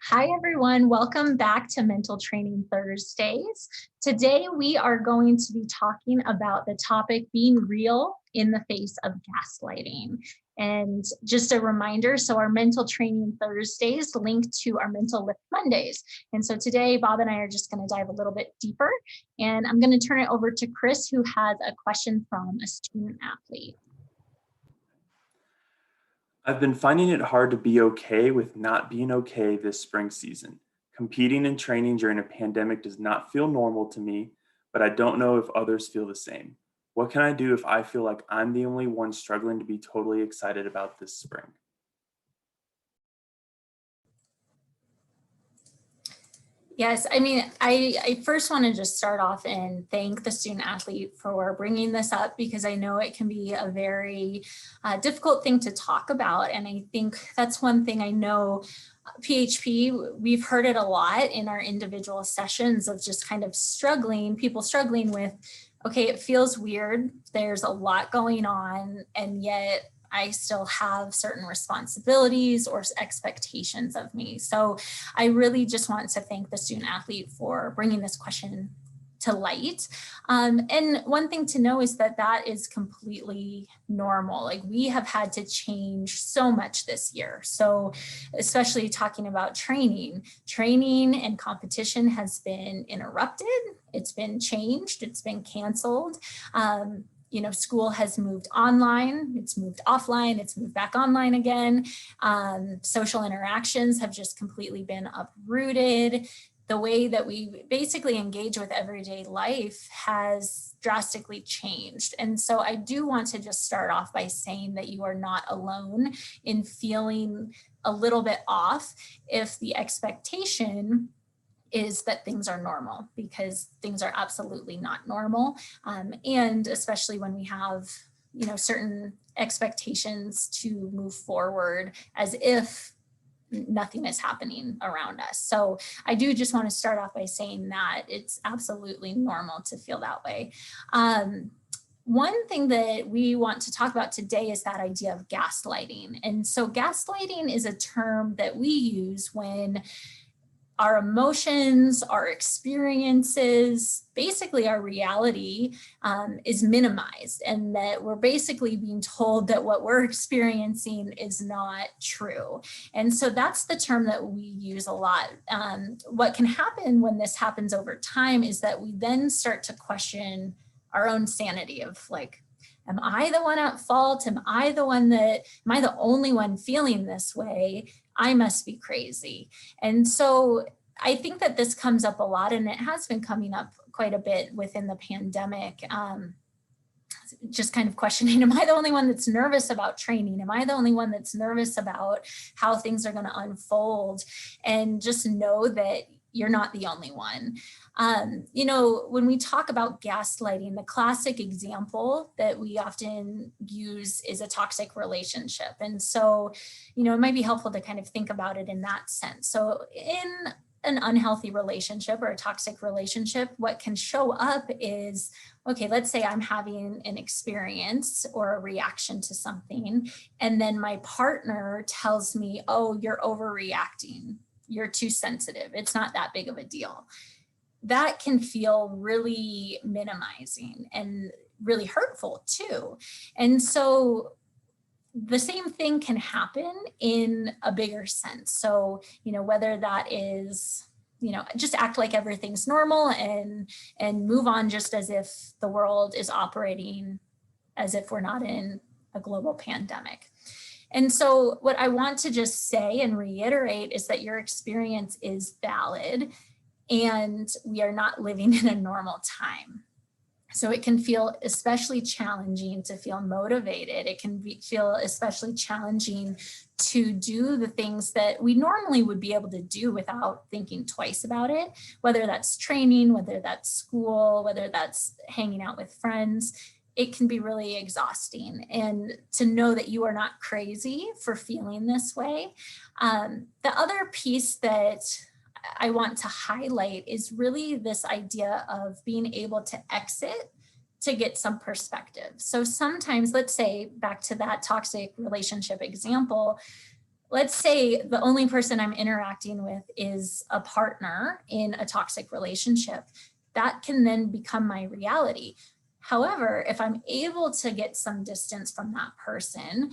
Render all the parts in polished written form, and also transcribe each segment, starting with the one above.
Hi, everyone. Welcome back to Mental Training Thursdays. Today, we are going to be talking about the topic being real in the face of gaslighting. And just a reminder, so our Mental Training Thursdays link to our Mental Lift Mondays. And so today, Bob and I are just going to dive a little bit deeper. And I'm going to turn it over to Chris, who has a question from a student athlete. I've been finding it hard to be okay with not being okay this spring season. Competing and training during a pandemic does not feel normal to me, but I don't know if others feel the same. What can I do if I feel like I'm the only one struggling to be totally excited about this spring? Yes, I mean, I first want to just start off and thank the student athlete for bringing this up because I know it can be a very difficult thing to talk about. And I think that's one thing I know PHP, we've heard it a lot in our individual sessions of just kind of people struggling with, okay, it feels weird. There's a lot going on, and yet I still have certain responsibilities or expectations of me. So I really just want to thank the student athlete for bringing this question to light. And one thing to know is that that is completely normal. Like, we have had to change so much this year. So especially talking about training and competition has been interrupted. It's been changed. It's been canceled. School has moved online, it's moved offline, it's moved back online again. Social interactions have just completely been uprooted. The way that we basically engage with everyday life has drastically changed. And so I do want to just start off by saying that you are not alone in feeling a little bit off if the expectation is that things are normal, because things are absolutely not normal. And especially when we have, certain expectations to move forward as if nothing is happening around us. So I do just want to start off by saying that it's absolutely normal to feel that way. One thing that we want to talk about today is that idea of gaslighting. And so gaslighting is a term that we use when our emotions, our experiences, basically our reality is minimized, and that we're basically being told that what we're experiencing is not true. And so that's the term that we use a lot. What can happen when this happens over time is that we then start to question our own sanity of, like, am I the one at fault? Am I the only one feeling this way? I must be crazy. And so I think that this comes up a lot, and it has been coming up quite a bit within the pandemic. Just kind of questioning, am I the only one that's nervous about training? Am I the only one that's nervous about how things are going to unfold? And just know that you're not the only one. When we talk about gaslighting, the classic example that we often use is a toxic relationship. And so, it might be helpful to kind of think about it in that sense. So in an unhealthy relationship or a toxic relationship, what can show up is, okay, let's say I'm having an experience or a reaction to something, and then my partner tells me, oh, you're overreacting. You're too sensitive. It's not that big of a deal. That can feel really minimizing and really hurtful too. And so the same thing can happen in a bigger sense. So, whether that is, just act like everything's normal and move on just as if the world is operating as if we're not in a global pandemic. And so what I want to just say and reiterate is that your experience is valid, and we are not living in a normal time. So it can feel especially challenging to feel motivated. It can feel especially challenging to do the things that we normally would be able to do without thinking twice about it, whether that's training, whether that's school, whether that's hanging out with friends. It can be really exhausting. And to know that you are not crazy for feeling this way. The other piece that I want to highlight is really this idea of being able to exit to get some perspective. So sometimes, let's say back to that toxic relationship example, let's say the only person I'm interacting with is a partner in a toxic relationship. That can then become my reality. However, if I'm able to get some distance from that person,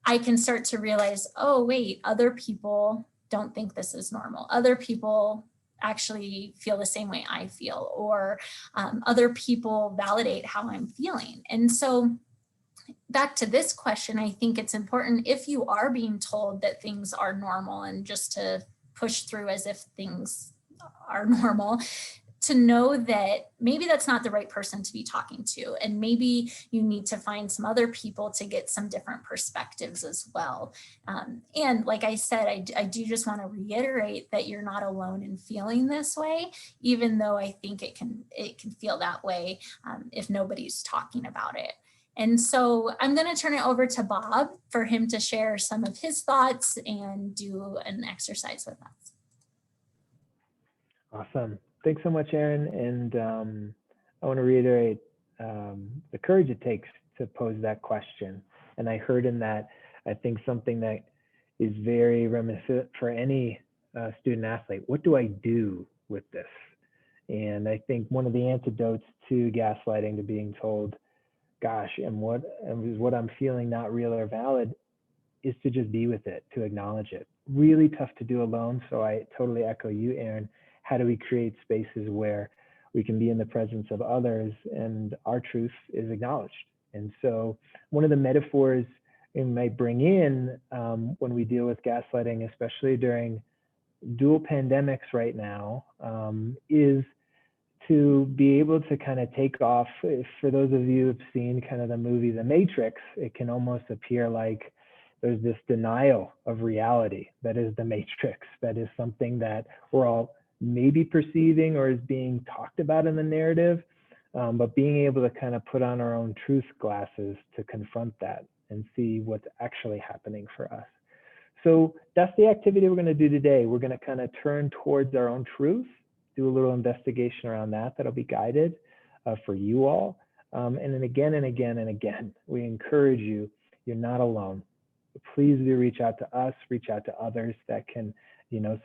I can start to realize, oh, wait, other people don't think this is normal. Other people actually feel the same way I feel, or other people validate how I'm feeling. And so back to this question, I think it's important, if you are being told that things are normal and just to push through as if things are normal, to know that maybe that's not the right person to be talking to. And maybe you need to find some other people to get some different perspectives as well. And like I said, I do just want to reiterate that you're not alone in feeling this way, even though I think it can feel that way if nobody's talking about it. And so I'm going to turn it over to Bob for him to share some of his thoughts and do an exercise with us. Awesome. Thanks so much, Erin. And I want to reiterate the courage it takes to pose that question. And I heard in that, I think something that is very reminiscent for any student athlete. What do I do with this? And I think one of the antidotes to gaslighting, to being told, gosh, and what I'm feeling not real or valid, is to just be with it, to acknowledge it. Really tough to do alone. So I totally echo you, Erin. How do we create spaces where we can be in the presence of others and our truth is acknowledged? And so one of the metaphors we might bring in when we deal with gaslighting, especially during dual pandemics right now, is to be able to kind of take off. For those of you who've seen kind of the movie The Matrix, it can almost appear like there's this denial of reality that is the Matrix, that is something that we're all maybe perceiving or is being talked about in the narrative, but being able to kind of put on our own truth glasses to confront that and see what's actually happening for us. So that's the activity we're going to do today. We're going to kind of turn towards our own truth, do a little investigation around that. That'll be guided for you all. And then again and again and again, we encourage you, you're not alone. Please do reach out to us, reach out to others that can,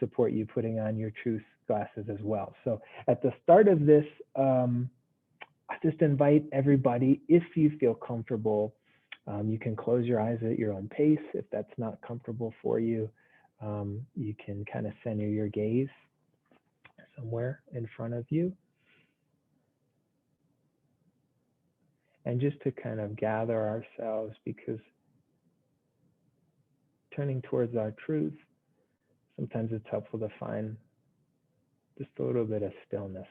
support you putting on your truth glasses as well. So at the start of this, I just invite everybody, if you feel comfortable, you can close your eyes at your own pace. If that's not comfortable for you, you can kind of center your gaze somewhere in front of you. And just to kind of gather ourselves, because turning towards our truth, sometimes it's helpful to find just a little bit of stillness.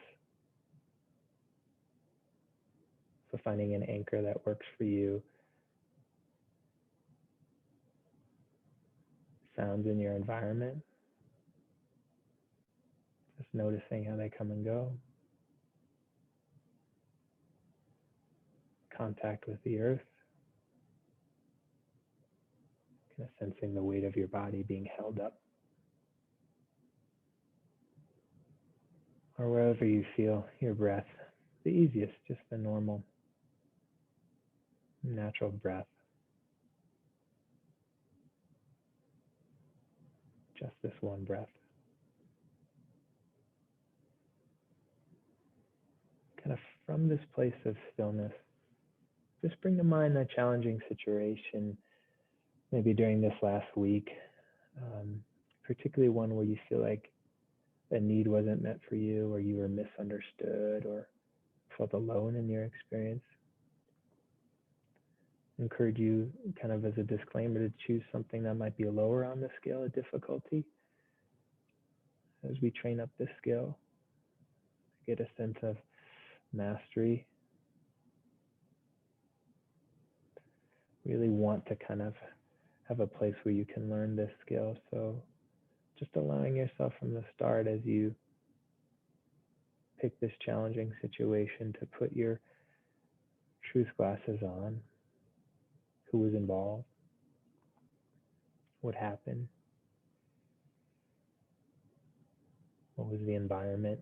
So finding an anchor that works for you. Sounds in your environment. Just noticing how they come and go. Contact with the earth. Kind of sensing the weight of your body being held up. Or wherever you feel your breath, the easiest, just the normal, natural breath. Just this one breath. Kind of from this place of stillness, just bring to mind a challenging situation, maybe during this last week, particularly one where you feel like a need wasn't met for you, or you were misunderstood, or felt alone in your experience. Encourage you, kind of as a disclaimer, to choose something that might be lower on the scale of difficulty as we train up this skill. Get a sense of mastery. Really want to kind of have a place where you can learn this skill. So just allowing yourself from the start, as you pick this challenging situation, to put your truth glasses on. Who was involved? What happened? What was the environment?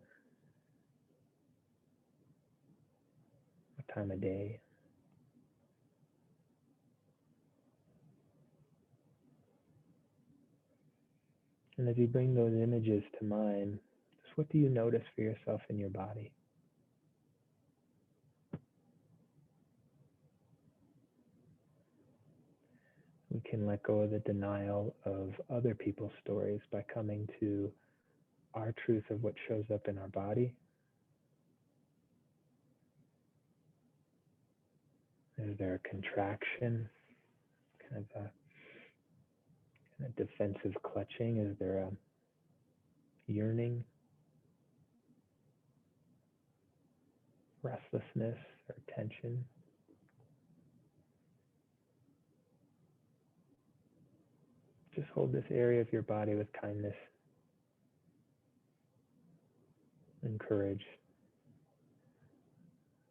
What time of day? And as you bring those images to mind, just what do you notice for yourself in your body? We can let go of the denial of other people's stories by coming to our truth of what shows up in our body. Is there a contraction, kind of defensive clutching? Is there a yearning, restlessness, or tension? Just hold this area of your body with kindness and courage,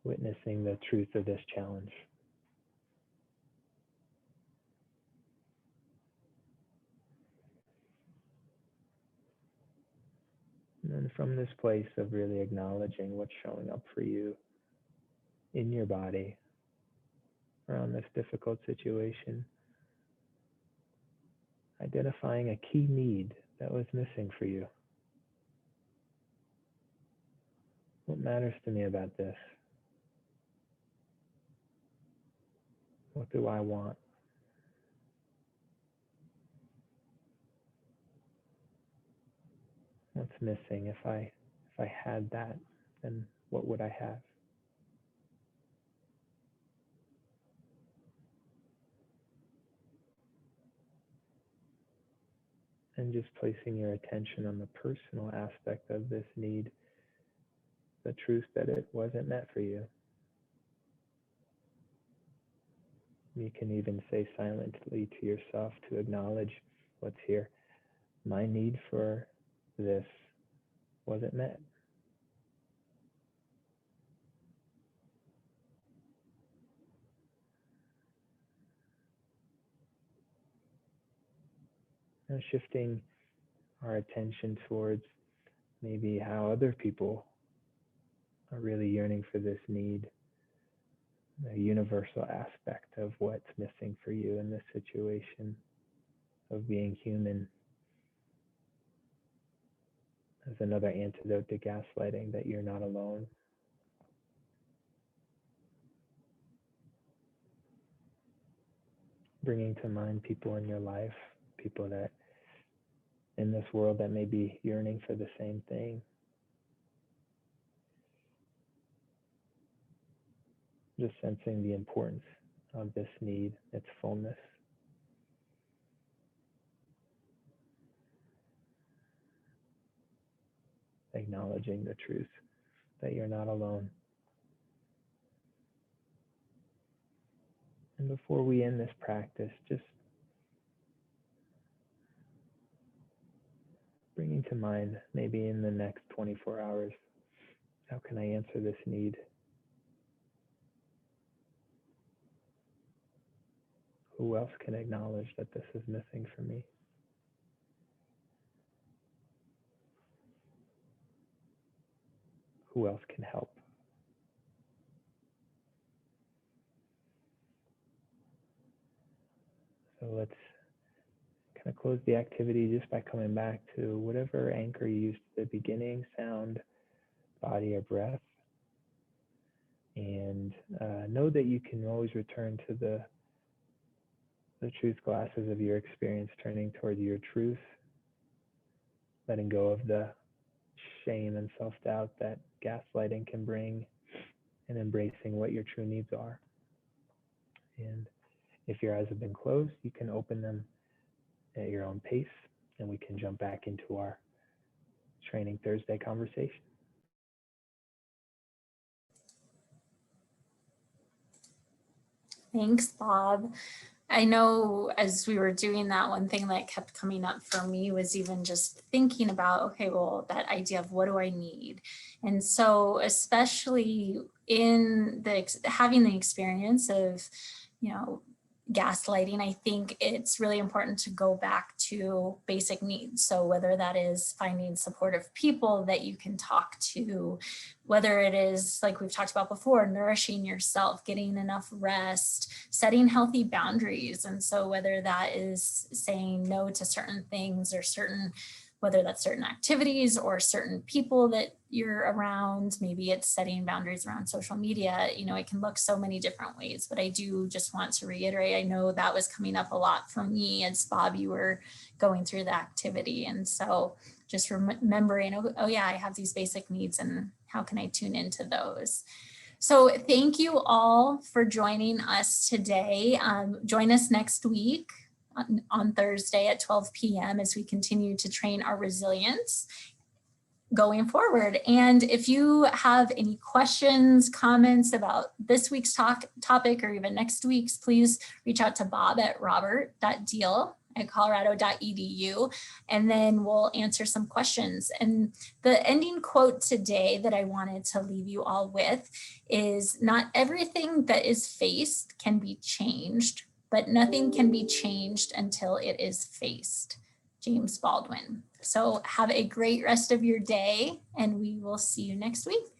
witnessing the truth of this challenge. And then from this place of really acknowledging what's showing up for you in your body around this difficult situation, identifying a key need that was missing for you. What matters to me about this? What do I want? What's missing? If I had that, then what would I have? And just placing your attention on the personal aspect of this need, the truth that it wasn't meant for you. You can even say silently to yourself to acknowledge what's here. My need for this wasn't met. Now shifting our attention towards maybe how other people are really yearning for this need, a universal aspect of what's missing for you in this situation of being human, as another antidote to gaslighting, that you're not alone. Bringing to mind people in your life, people that in this world that may be yearning for the same thing. Just sensing the importance of this need, its fullness. Acknowledging the truth that you're not alone. And before we end this practice, just bringing to mind, maybe in the next 24 hours, how can I answer this need? Who else can acknowledge that this is missing for me? Who else can help? So let's kind of close the activity just by coming back to whatever anchor you used at the beginning, sound, body, or breath. And know that you can always return to the truth glasses of your experience, turning towards your truth, letting go of the shame and self-doubt that gaslighting can bring, and embracing what your true needs are. And if your eyes have been closed, you can open them at your own pace, and we can jump back into our Training Thursday conversation. Thanks, Bob. I know as we were doing that, one thing that kept coming up for me was even just thinking about, okay, well, that idea of what do I need? And so especially in having the experience of, gaslighting, I think it's really important to go back to basic needs. So whether that is finding supportive people that you can talk to, whether it is, like we've talked about before, nourishing yourself, getting enough rest, setting healthy boundaries. And so whether that is saying no to certain things or whether that's certain activities or certain people that you're around, maybe it's setting boundaries around social media, it can look so many different ways. But I do just want to reiterate, I know that was coming up a lot for me as Bob, you were going through the activity. And so just remembering, oh yeah, I have these basic needs and how can I tune into those? So thank you all for joining us today. Join us next week on Thursday at 12 p.m. as we continue to train our resilience going forward. And if you have any questions, comments about this week's topic or even next week's, please reach out to Bob at robert.deal@colorado.edu, and then we'll answer some questions. And the ending quote today that I wanted to leave you all with is, not everything that is faced can be changed, but nothing can be changed until it is faced. James Baldwin. So have a great rest of your day, and we will see you next week.